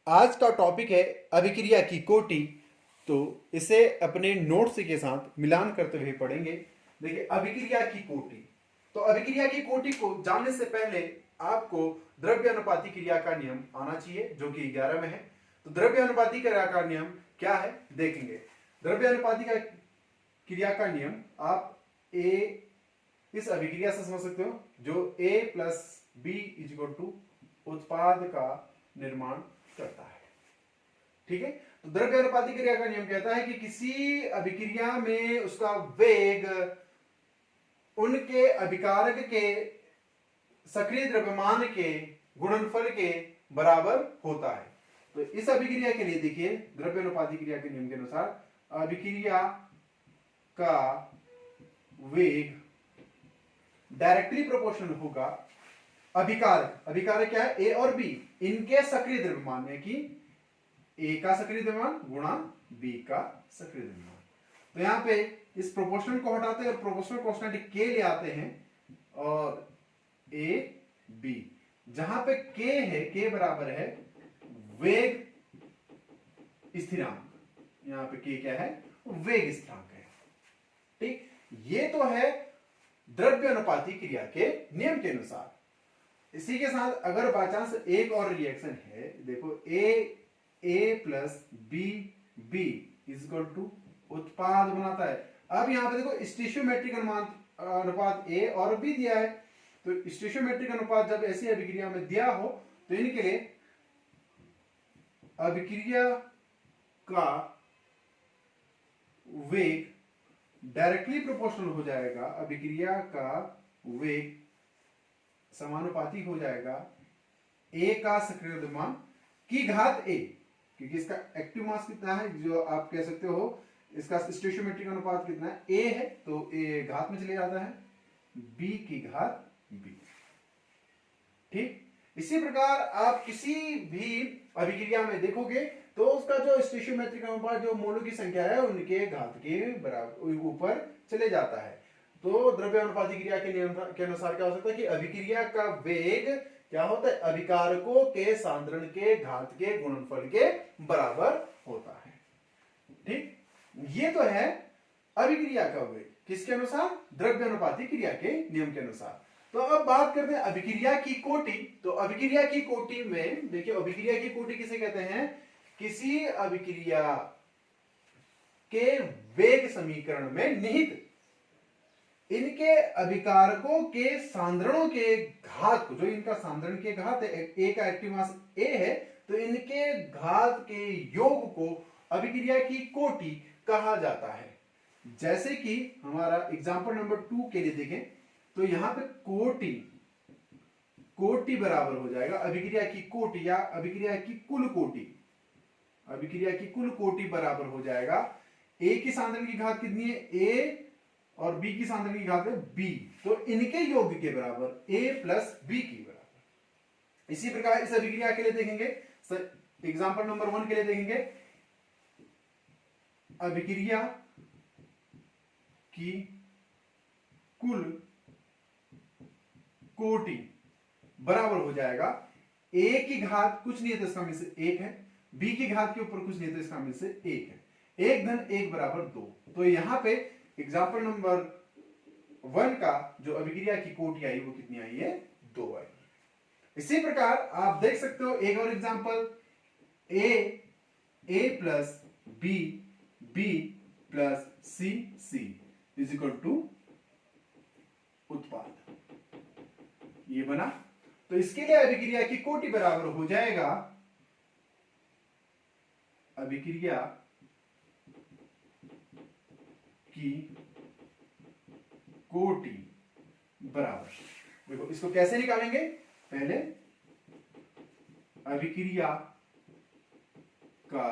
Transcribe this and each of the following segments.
आज का टॉपिक है अभिक्रिया की कोटि। तो इसे अपने नोट्स के साथ मिलान करते हुए पढ़ेंगे। देखिए, अभिक्रिया की कोटि। तो अभिक्रिया की कोटि को जानने से पहले आपको द्रव्य अनुपाती क्रिया का नियम आना चाहिए, जो कि 11 में है। तो द्रव्य अनुपाती क्रिया का नियम क्या है देखेंगे। द्रव्य अनुपाती का क्रिया का नियम आप ए इस अभिक्रिया से समझ सकते हो, जो A plus B is equal to उत्पाद का निर्माण करता है। ठीक है। तो द्रव्य अनुपाती क्रिया का नियम कहता है कि किसी अभिक्रिया में उसका वेग उनके अभिकारक के सक्रिय द्रव्यमान के गुणनफल के बराबर होता है। तो इस अभिक्रिया के लिए देखिए, द्रव्य अनुपाती क्रिया के नियम के अनुसार अभिक्रिया का वेग डायरेक्टली प्रोपोर्शनल होगा अभिकारक। अभिकारक क्या है? ए और बी, इनके सक्रिय द्रव्यमान, यानी कि ए का सक्रिय द्रव्यमान गुणा बी का सक्रिय द्रव्यमान। तो यहां पे इस प्रोपोर्शनल को हटाते हैं और प्रोपोर्शनल कांस्टेंट के ले आते हैं, और ए बी, जहां पे के है, के बराबर है वेग स्थिरांक। यहां पे के क्या है? वेग स्थिरांक है। ठीक, ये तो है द्रव्य अनुपाती क्रिया के नियम के अनुसार। इसी के साथ अगर बाय चांस एक और रिएक्शन है, देखो A plus B B is equal to उत्पाद बनाता है। अब यहां पे देखो स्टीशियोमेट्रिक अनुपात ए और बी दिया है। तो स्टीशियोमेट्रिक अनुपात जब ऐसी अभिक्रिया में दिया हो तो इनके लिए अभिक्रिया का वेग डायरेक्टली प्रोपोर्शनल हो जाएगा। अभिक्रिया का वेग समानुपाती हो जाएगा ए का सक्रिय द्रव्यमान की घात ए, क्योंकि इसका एक्टिव मास कितना है, जो आप कह सकते हो इसका स्टोइचियोमेट्रिक अनुपात कितना है, ए है, तो ए घात में चले जाता है बी की घात बी। ठीक, इसी प्रकार आप किसी भी अभिक्रिया में देखोगे तो उसका जो स्टोइचियोमेट्रिक अनुपात, जो मोलों की संख्या है, उनके घात के बराबर ऊपर चले जाता है। तो द्रव्य अनुपाती क्रिया के नियम के अनुसार क्या हो सकता है कि अभिक्रिया का वेग क्या होता है? अभिकारकों के सांद्रण के घात के गुणनफल के बराबर होता है। ठीक, ये तो है अभिक्रिया का वेग किसके अनुसार? द्रव्य अनुपाती क्रिया के नियम के अनुसार। तो अब बात करते हैं अभिक्रिया की कोटि। तो अभिक्रिया की कोटि में देखिए, अभिक्रिया की कोटि किसे कहते हैं? किसी अभिक्रिया के वेग समीकरण में निहित इनके अभिकारकों के सांद्रणों के घात को, जो इनका सांद्रण के घात है, ए का एक्टिव मास ए है, तो इनके घात के योग को अभिक्रिया की कोटि कहा जाता है। जैसे कि हमारा एग्जांपल नंबर 2 के लिए देखें, तो यहां पे कोटि बराबर हो जाएगा अभिक्रिया की कोटि या अभिक्रिया की कुल कोटि। अभिक्रिया की कुल कोटि बराबर हो जाएगा ए की सांद्रण की घात कितनी है? ए, और बी की सांद्रण की घात है बी, तो इनके योग के बराबर ए प्लस बी की बराबर। इसी प्रकार इस अभिक्रिया के लिए देखेंगे, एग्जांपल नंबर 1 के लिए देखेंगे, अभिक्रिया की कुल कोटि बराबर हो जाएगा ए की घात कुछ नहीं है तो इसका में से 1 है, बी की घात के ऊपर कुछ नहीं है तो इसका में से 1 है, 1 धन 1 बराबर 2। तो यहां पे एग्जाम्पल नंबर 1 का जो अभिक्रिया की कोटि आई वो कितनी आई है? 2 आई। इसी प्रकार आप देख सकते हो एक और example, A plus B B plus C C is equal to उत्पाद, ये बना। तो इसके लिए अभिक्रिया की कोटि बराबर हो जाएगा अभिक्रिया की कोटि बराबर, देखो इसको कैसे निकालेंगे? पहले अभिक्रिया का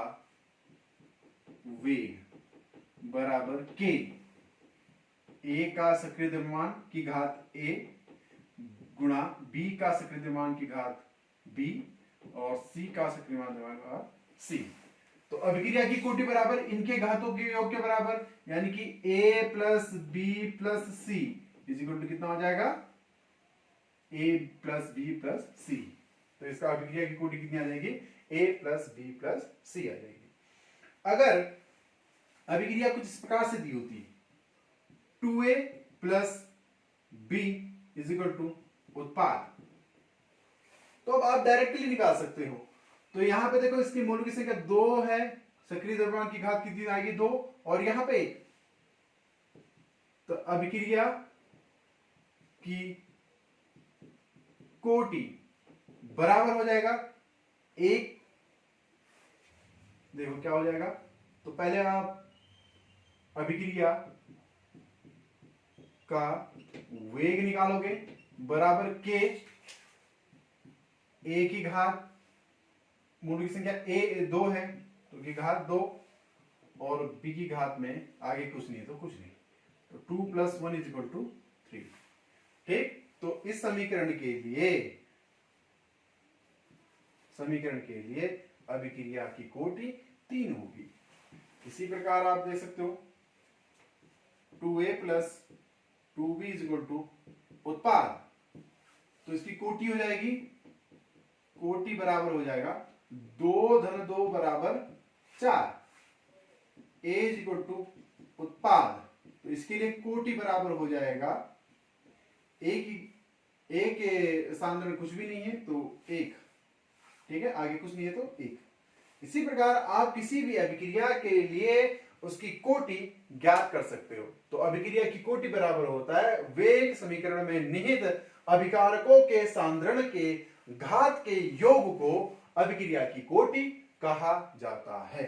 वेग बराबर के, ए का सक्रिय द्रव्यमान की घात ए गुणा बी का सक्रिय द्रव्यमान की घात बी और सी का सक्रिय द्रव्यमान की घात सी। तो अभिक्रिया की कोटि बराबर इनके घातों के योग के बराबर, यानी कि a plus B plus C is equal to कितना हो जाएगा? a plus B plus C. तो इसका अभिक्रिया की कोटि कितनी आ जाएगी, A plus B plus C आ जाएगी। अगर अभिक्रिया कुछ इस प्रकार से दी होती, 2A plus B is equal to उत्पाद, तो अब आप डायरेक्टली निकाल सकते हो। तो यहां पे देखो इसकी मोल की संख्या 2 है, सक्रिय द्रव्यमान की घात कितनी आएगी 2, और यहां पे 1। तो अभिक्रिया की कोटि बराबर हो जाएगा 1, देखो क्या हो जाएगा, तो पहले आप अभिक्रिया का वेग निकालोगे बराबर के ए की घात, मूल की संख्या ए 2 है तो की घात 2, और बी की घात में आगे कुछ नहीं है तो कुछ नहीं, तो 2 प्लस 1 इज इक्वल टू 3। ठीक, तो इस समीकरण के लिए अभिक्रिया की कोटि 3 होगी। इसी प्रकार आप देख सकते हो 2A plus 2B is equal to उत्पाद, तो इसकी कोटि हो जाएगी, कोटि बराबर हो जाएगा 2 धन 2 बराबर 4, A इज इक्वल टू उत्पाद, तो इसके लिए कोटि बराबर हो जाएगा ए के स्थान में कुछ भी नहीं है तो 1, ठीक है, आगे कुछ नहीं है तो 1। इसी प्रकार आप किसी भी अभिक्रिया के लिए उसकी कोटि ज्ञात कर सकते हो। तो अभिक्रिया की कोटि बराबर होता है वेग समीकरण में निहित अभिकारकों के सांद्रण के घात के योग को अभिक्रिया की कोटि कहा जाता है।